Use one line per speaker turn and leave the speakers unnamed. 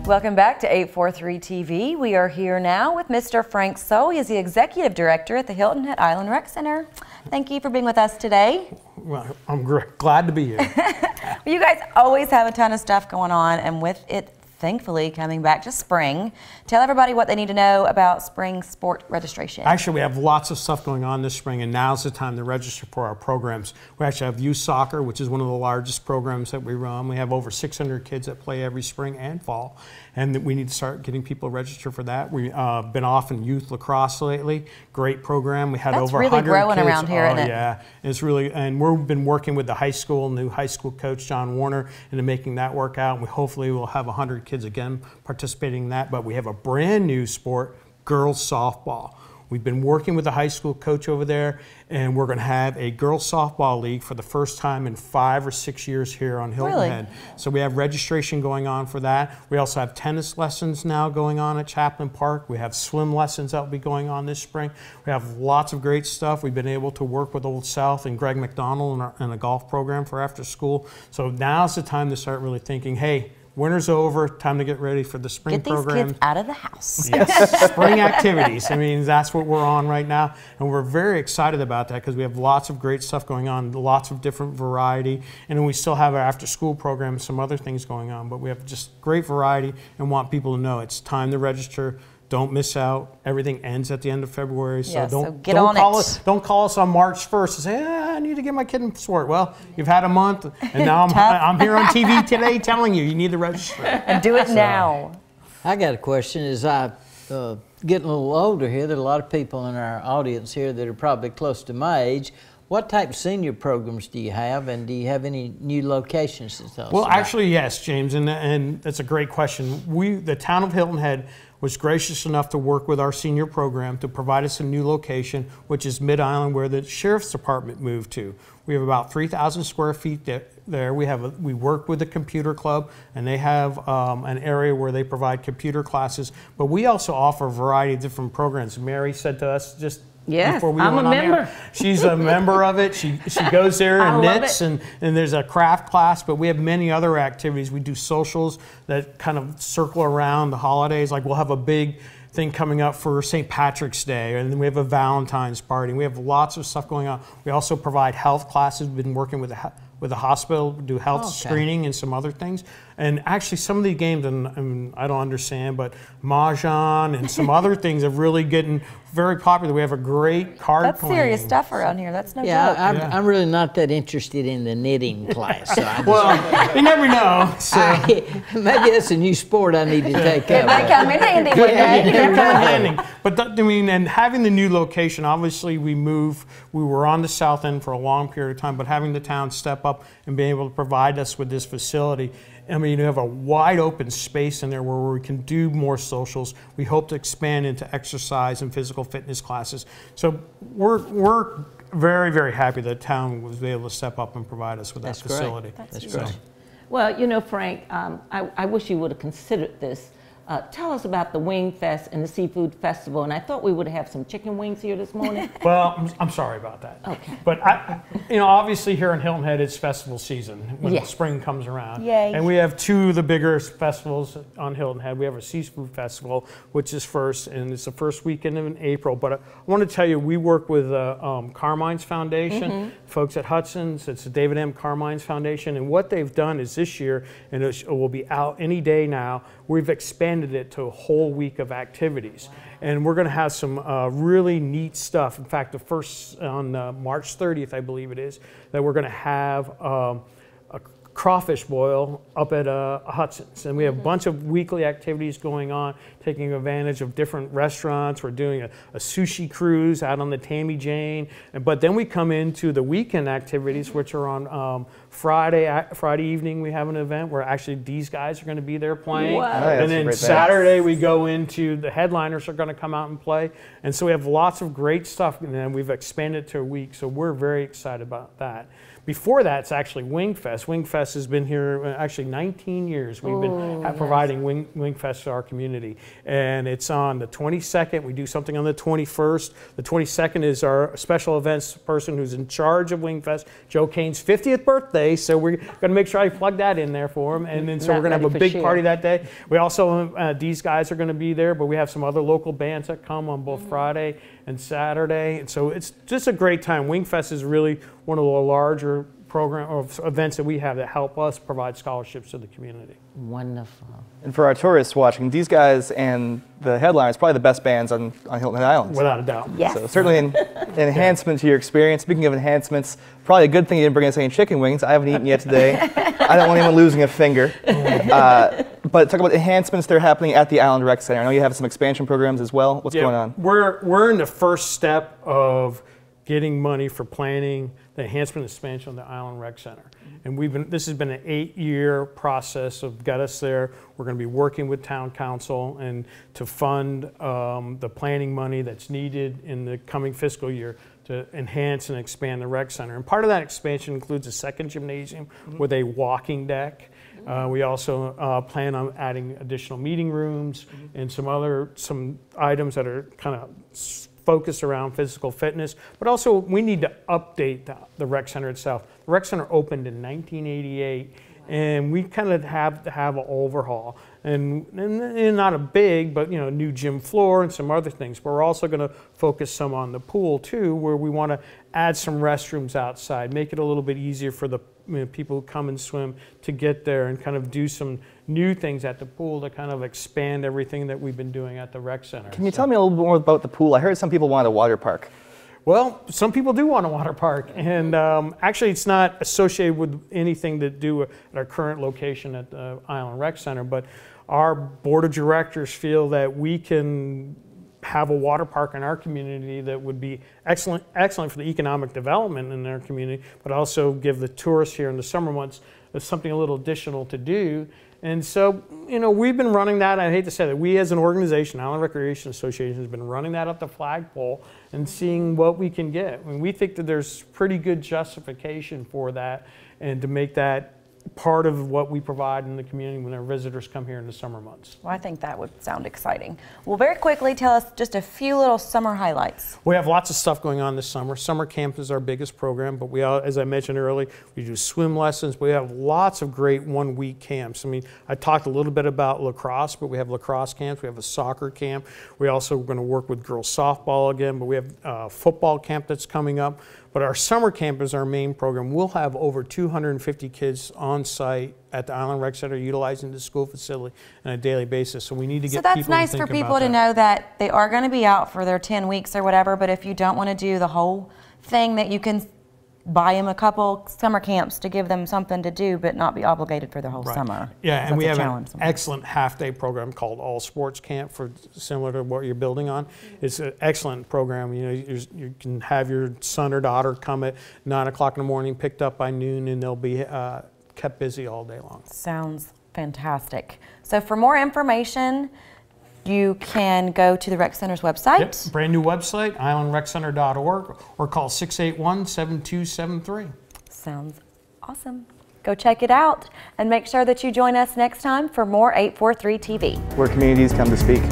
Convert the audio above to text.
Welcome back to 843 TV. We are here now with Mr. Frank Soule. He is the Executive Director at the Hilton Head Island Rec Center. Thank you for being with us today.
Well, I'm glad to be here.
Well, you guys always have a ton of stuff going on, and with it thankfully coming back to spring, tell everybody what they need to know about spring sport registration.
Actually, we have lots of stuff going on this spring, and now's the time to register for our programs. We actually have youth soccer, which is one of the largest programs that we run. We have over 600 kids that play every spring and fall, and we need to start getting people registered for that. We've been off in youth lacrosse lately. Great program. We had
That's
over
really
100
growing
kids.
around here, isn't it?
Yeah, it's really, and we've been working with the high school, new high school coach John Warner, into making that work out. We hopefully will have 100 kids again participating in that. But we have a brand new sport, girls softball. We've been working with the high school coach over there, and we're going to have a girls softball league for the first time in 5 or 6 years here on Hilton Head. So we have registration going on for that. We also have tennis lessons now going on at Chaplin Park. We have swim lessons that will be going on this spring. We have lots of great stuff. We've been able to work with Old South and Greg McDonald in a golf program for after school. So now's the time to start really thinking, hey, winter's over, time to get ready for the spring program.
Get these kids out of the house.
Yes, spring activities. I mean, that's what we're on right now. And we're very excited about that because we have lots of great stuff going on, lots of different variety. And then we still have our after school program and some other things going on. But we have just great variety and want people to know it's time to register. Don't miss out. Everything ends at the end of February, so don't call us on March 1st and say, I need to get my kid in sport. Well, you've had a month, and now I'm here on TV today telling you need to register.
And do it now.
I got a question. As I getting a little older here, there are a lot of people in our audience here that are probably close to my age. What type of senior programs do you have, and do you have any new locations to tell us about?
Actually, yes, James, and that's a great question. The town of Hilton Head was gracious enough to work with our senior program to provide us a new location, which is Mid-Island, where the Sheriff's Department moved to. We have about 3,000 square feet there. We work with the computer club, and they have an area where they provide computer classes. But we also offer a variety of different programs. Mary said to us just before we went on air, she's a member of it. She goes there and knits, and there's a craft class, but we have many other activities. We do socials that kind of circle around the holidays. Like we'll have a big thing coming up for St. Patrick's Day, and then we have a Valentine's party. We have lots of stuff going on. We also provide health classes. We've been working with the hospital, do health screening and some other things. And actually some of the games, and I don't understand, but Mahjong and some other things are really getting very popular. We have a great card
That's
playing.
Serious stuff around here. That's no joke.
I'm really not that interested in the knitting class. So
well, you never know. So.
Maybe that's a new sport I need to take up.
It might come in handy one day.
But and having the new location, obviously we were on the south end for a long period of time, but having the town step up and be able to provide us with this facility, I mean, you have a wide open space in there where we can do more socials. We hope to expand into exercise and physical fitness classes. So we're very, very happy that town was able to step up and provide us with that facility.
That's
great.
Well, you know, Frank, I wish you would have considered this. Tell us about the Wing Fest and the Seafood Festival, and I thought we would have some chicken wings here this morning.
Well, I'm sorry about that.
Okay.
But obviously here in Hilton Head, it's festival season when spring comes around.
Yay.
And we have two of the bigger festivals on Hilton Head. We have a Seafood Festival, which is first, and it's the first weekend in April. But I want to tell you, we work with Carmine's Foundation, folks at Hudson's. It's the David M. Carmine's Foundation, and what they've done is this year, and it will be out any day now, we've expanded it to a whole week of activities. And we're going to have some really neat stuff. In fact, the first on March 30th, I believe it is, that we're going to have a crawfish boil up at Hudson's. And we have a bunch of weekly activities going on, taking advantage of different restaurants. We're doing a sushi cruise out on the Tammy Jane. But then we come into the weekend activities, which are on Friday evening. We have an event where actually these guys are going to be there playing.
Wow.
And then Saturday we go into the headliners are going to come out and play. And so we have lots of great stuff. And then we've expanded to a week. So we're very excited about that. Before that, it's actually Wing Fest. Wing Fest has been here actually 19 years. We've been providing Wing Fest to our community. and it's on the 22nd. We do something on the 21st. The 22nd is our special events person who's in charge of Wingfest, Joe Kane's 50th birthday, so we're going to make sure I plug that in there for him, and then so we're going to have a big party that day. We also, these guys are going to be there, but we have some other local bands that come on both Friday and Saturday, and so it's just a great time. Wingfest is really one of the larger program of events that we have that help us provide scholarships to the community.
Wonderful.
And for our tourists watching, these guys and the headliners probably the best bands on Hilton Head Island.
Without a doubt.
Yes.
So certainly an enhancement to your experience. Speaking of enhancements, probably a good thing you didn't bring us any chicken wings. I haven't eaten yet today. I don't want anyone losing a finger. But talk about enhancements that are happening at the Island Rec Center. I know you have some expansion programs as well. What's going on?
We're in the first step of getting money for planning the enhancement and expansion of the Island Rec Center. And this has been an 8-year process of got us there. We're going to be working with town council and to fund the planning money that's needed in the coming fiscal year to enhance and expand the rec center. And part of that expansion includes a second gymnasium with a walking deck. We also plan on adding additional meeting rooms and some items that are kind of focused around physical fitness, but also we need to update the rec center itself. The rec center opened in 1988, and we kind of have to have an overhaul. And not a big, but new gym floor and some other things. But we're also going to focus some on the pool too, where we want to add some restrooms outside, make it a little bit easier for the people who come and swim to get there, and kind of do some new things at the pool to kind of expand everything that we've been doing at the rec center.
Can you tell me a little bit more about the pool? I heard some people want a water park.
Well, some people do want a water park, and actually it's not associated with anything to do at our current location at the Island Rec Center, but our board of directors feel that we can have a water park in our community that would be excellent for the economic development in our community, but also give the tourists here in the summer months something a little additional to do. And so, we've been running that. I hate to say that we as an organization, Island Recreation Association, has been running that up the flagpole and seeing what we can get. I mean, we think that there's pretty good justification for that, and to make that part of what we provide in the community when our visitors come here in the summer months.
Well, I think that would sound exciting. Well, very quickly, tell us just a few little summer highlights.
We have lots of stuff going on this summer. Summer camp is our biggest program, but we, as I mentioned earlier, we do swim lessons. We have lots of great one-week camps. I mean, I talked a little bit about lacrosse, but we have lacrosse camps. We have a soccer camp. We also are going to work with girls softball again, but we have a football camp that's coming up. But our summer camp is our main program. We'll have over 250 kids on site at the Island Rec Center utilizing the school facility on a daily basis. So we need to get people to think about that.
So that's nice for people to know that they are going to be out for their 10 weeks or whatever, but if you don't want to do the whole thing, that you can buy them a couple summer camps to give them something to do, but not be obligated for the whole summer.
Yeah, and we have an excellent half-day program called All Sports Camp, similar to what you're building on. It's an excellent program. You can have your son or daughter come at 9 o'clock in the morning, picked up by noon, and they'll be kept busy all day long. Sounds
fantastic. So for more information, you can go to the Rec Center's website.
Yep, brand new website, islandreccenter.org, or call 681-7273.
Sounds awesome. Go check it out, and make sure that you join us next time for more 843 TV.
Where communities come to speak.